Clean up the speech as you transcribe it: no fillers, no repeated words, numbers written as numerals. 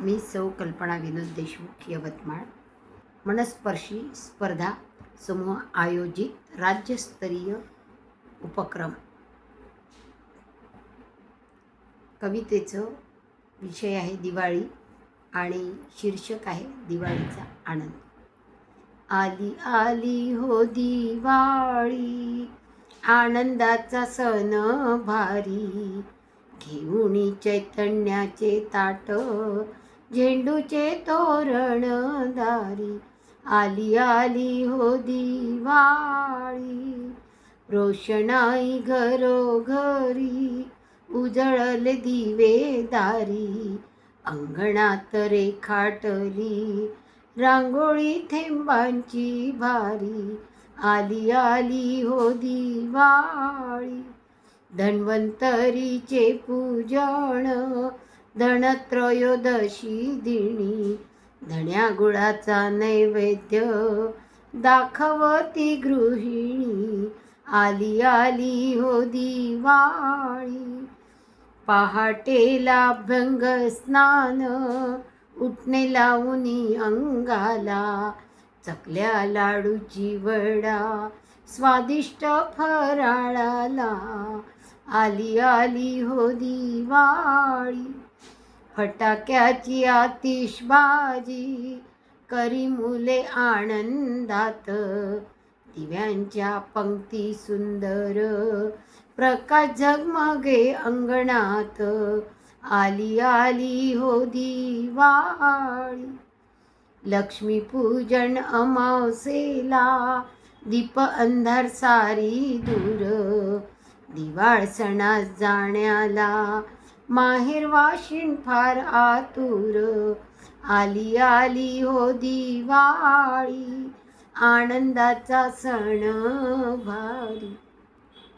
मी सौ कल्पना विनोद देशमुख, यवतमाळ. मनस्पर्शी स्पर्धा समूह आयोजित राज्यस्तरीय उपक्रम. कवितेचं विषय आहे दिवाळी आणि शीर्षक आहे दिवाळीचा आनंद. आली आली हो दिवाळी, आनंदाचा सण भारी, घेऊनी चैतन्याचे ताट, झेंडूचे तोरण दारी. आली आली हो दिवाळी, रोषणाई घरोघरी, उजळले दिवे दारी, अंगणात रेखाटली रांगोळी थेंबांची भारी. आली आली हो दिवाळी, धन्वंतरीचे पूजन, धनत्रयोदशी दिनी, धण्या गुळाचा नैवेद्य दाखवती गृहिणी. आली आली हो दिवाळी, पहाटेला अभ्यंग स्नान, उठणे लावूनी अंगाला, चकल्या लाडूची वडा स्वादिष्ट फराळाला. आली आली हो दिवाळी, फटाक्याची आतिषबाजी, करी मुले आनंदात, दिव्यांच्या पंक्ती सुंदर, प्रकाश झगमगे अंगणात. आली आली हो दिवाळी, लक्ष्मीपूजन अमावसेला, दीप अंधार सारी दूर, दिवाळ सणास जाण्याला माहेर वाशिण फार आतुर. आली आली हो दिवाळी, आनंदाचा सण भारी.